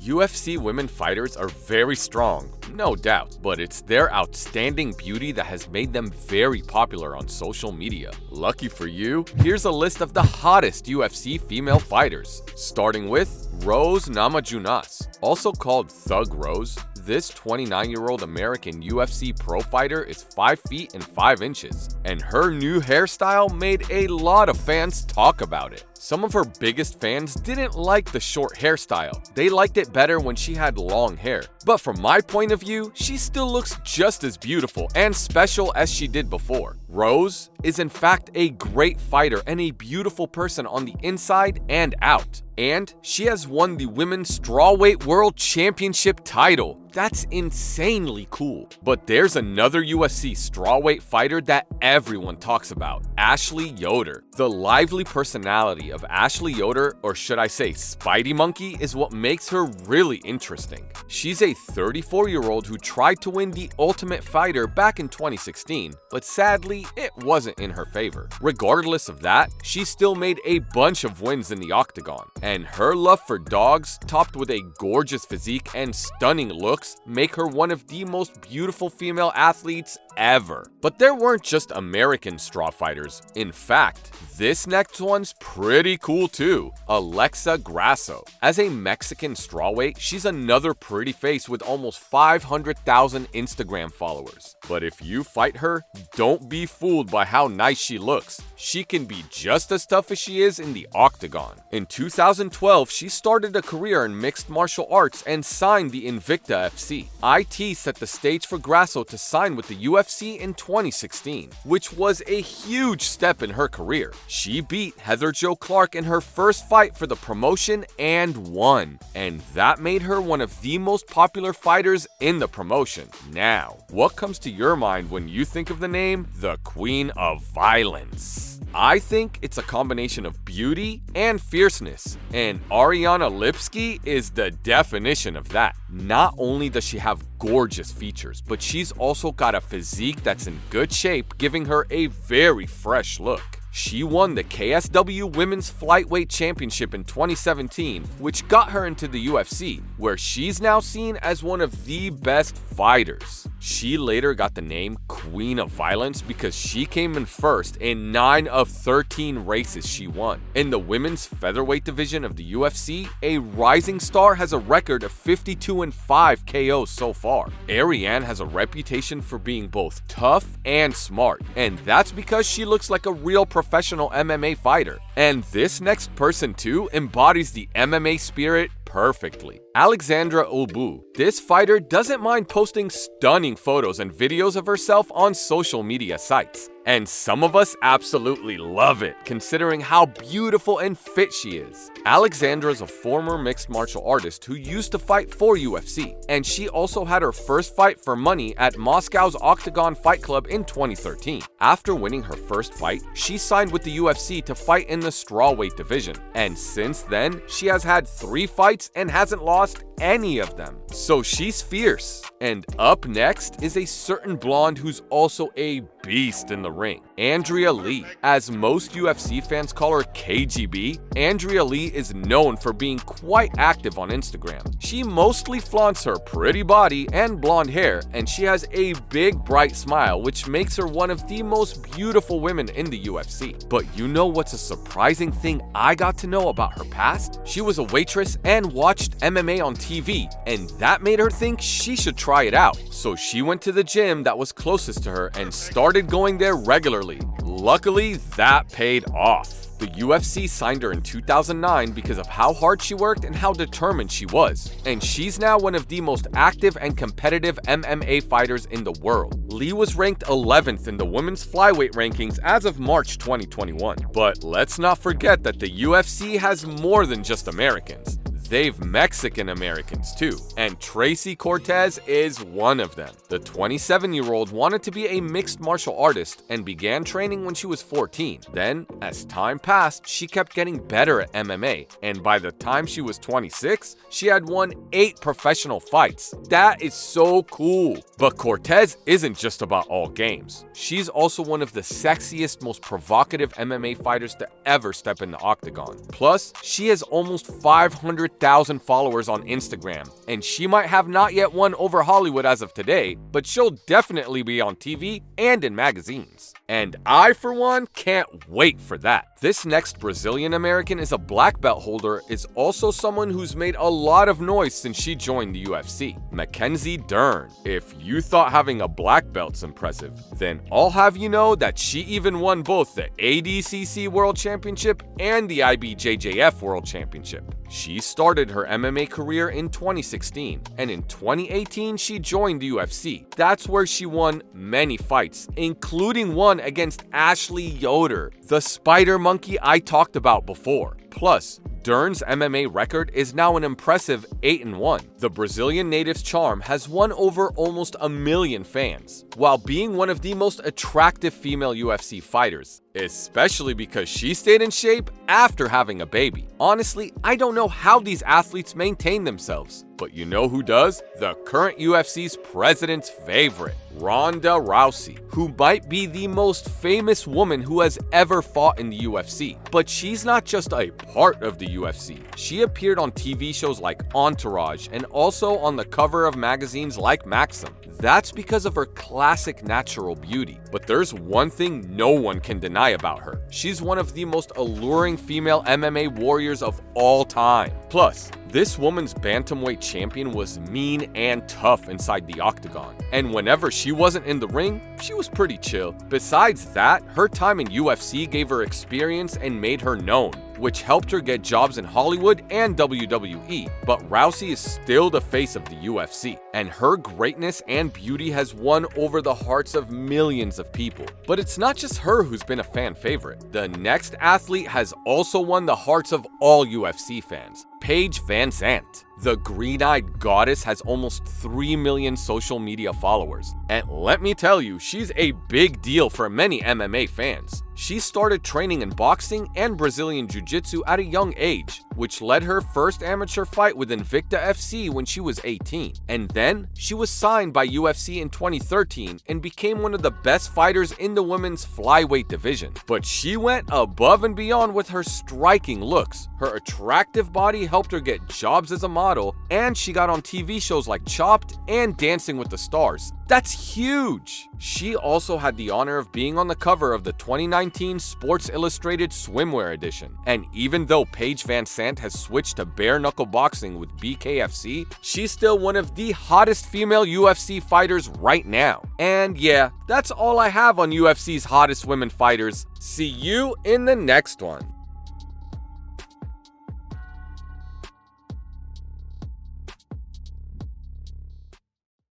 UFC women fighters are very strong, no doubt, but it's their outstanding beauty that has made them very popular on social media. Lucky for you, here's a list of the hottest UFC female fighters, starting with Rose Namajunas. Also called Thug Rose, this 29-year-old American UFC pro fighter is 5 feet and 5 inches, and her new hairstyle made a lot of fans talk about it. Some of her biggest fans didn't like the short hairstyle. They liked it better when she had long hair. But from my point of view, she still looks just as beautiful and special as she did before. Rose is in fact a great fighter and a beautiful person on the inside and out. And she has won the Women's Strawweight World Championship title. That's insanely cool. But there's another UFC strawweight fighter that everyone talks about, Ashley Yoder. The lively personality of Ashley Yoder, or should I say Spidey Monkey, is what makes her really interesting. She's a 34-year-old who tried to win the Ultimate Fighter back in 2016, but sadly, it wasn't in her favor. Regardless of that, she still made a bunch of wins in the octagon, and her love for dogs, topped with a gorgeous physique and stunning looks, make her one of the most beautiful female athletes ever. But there weren't just American straw fighters. In fact, this next one's pretty cool too, Alexa Grasso. As a Mexican strawweight, she's another pretty face with almost 500,000 Instagram followers. But if you fight her, don't be fooled by how nice she looks. She can be just as tough as she is in the octagon. In 2012, she started a career in mixed martial arts and signed the Invicta FC. IT set the stage for Grasso to sign with the UFC in 2016, which was a huge step in her career. She beat Heather Jo Clark in her first fight for the promotion and won, and that made her one of the most popular fighters in the promotion. Now, what comes to your mind when you think of the name, the Queen of Violence? I think it's a combination of beauty and fierceness, and Ariana Lipski is the definition of that. Not only does she have gorgeous features, but she's also got a physique that's in good shape, giving her a very fresh look. She won the KSW Women's Flyweight Championship in 2017, which got her into the UFC, where she's now seen as one of the best fighters. She later got the name Queen of Violence because she came in first in 9 of 13 races she won. In the women's featherweight division of the UFC, a rising star has a record of 52-5 KOs so far. Ariane has a reputation for being both tough and smart, and that's because she looks like a real professional MMA fighter. And this next person too embodies the MMA spirit perfectly. Alexandra Ulbu. This fighter doesn't mind posting stunning photos and videos of herself on social media sites. And some of us absolutely love it, considering how beautiful and fit she is. Alexandra is a former mixed martial artist who used to fight for UFC, and she also had her first fight for money at Moscow's Octagon Fight Club in 2013. After winning her first fight, she signed with the UFC to fight in the strawweight division, and since then, she has had 3 fights and hasn't lost any of them. So she's fierce. And up next is a certain blonde who's also a beast in the ring, Andrea Lee. As most UFC fans call her KGB, Andrea Lee is known for being quite active on Instagram. She mostly flaunts her pretty body and blonde hair, and she has a big bright smile, which makes her one of the most beautiful women in the UFC. But you know what's a surprising thing I got to know about her past? She was a waitress and watched MMA on TV, and that made her think she should try it out. So she went to the gym that was closest to her and started going there regularly. Luckily, that paid off. The UFC signed her in 2009 because of how hard she worked and how determined she was, and she's now one of the most active and competitive MMA fighters in the world. Lee was ranked 11th in the women's flyweight rankings as of March 2021. But let's not forget that the UFC has more than just Americans. They've Mexican Americans too, and Tracy Cortez is one of them. The 27-year-old wanted to be a mixed martial artist and began training when she was 14. Then, as time passed, she kept getting better at MMA, and by the time she was 26, she had won 8 professional fights. That is so cool. But Cortez isn't just about all games. She's also one of the sexiest, most provocative MMA fighters to ever step in the octagon. Plus, she has almost 500,000 100,000 followers on Instagram, and she might have not yet won over Hollywood as of today, but she'll definitely be on TV and in magazines. And I, for one, can't wait for that. This next Brazilian American is a black belt holder, is also someone who's made a lot of noise since she joined the UFC, Mackenzie Dern. If you thought having a black belt's impressive, then I'll have you know that she even won both the ADCC World Championship and the IBJJF World Championship. She started her MMA career in 2016, and in 2018 she joined the UFC. That's where she won many fights, including one against Ashley Yoder, the spider monkey I talked about before. Plus, Dern's MMA record is now an impressive 8-1. The Brazilian native's charm has won over almost 1 million fans, while being one of the most attractive female UFC fighters, especially because she stayed in shape after having a baby. Honestly, I don't know how these athletes maintain themselves, but you know who does? The current UFC's president's favorite, Ronda Rousey, who might be the most famous woman who has ever fought in the UFC. But she's not just a part of the UFC. She appeared on TV shows like Entourage and also on the cover of magazines like Maxim. That's because of her classic natural beauty. But there's one thing no one can deny about her. She's one of the most alluring female MMA warriors of all time. Plus, this woman's bantamweight champion was mean and tough inside the octagon, and whenever she wasn't in the ring, she was pretty chill. Besides that, her time in UFC gave her experience and made her known, which helped her get jobs in Hollywood and WWE. But Rousey is still the face of the UFC, and her greatness and beauty has won over the hearts of millions of people. But it's not just her who's been a fan favorite. The next athlete has also won the hearts of all UFC fans, Paige VanZant. The green-eyed goddess has almost 3 million social media followers, and let me tell you, she's a big deal for many MMA fans. She started training in boxing and Brazilian Jiu-Jitsu at a young age, which led her first amateur fight with Invicta FC when she was 18. And then, she was signed by UFC in 2013 and became one of the best fighters in the women's flyweight division. But she went above and beyond with her striking looks. Her attractive body helped her get jobs as a model, and she got on TV shows like Chopped and Dancing with the Stars. That's huge! She also had the honor of being on the cover of the 2019 Sports Illustrated Swimwear edition. And even though Paige VanZant has switched to bare-knuckle boxing with BKFC, she's still one of the hottest female UFC fighters right now. And yeah, that's all I have on UFC's hottest women fighters. See you in the next one.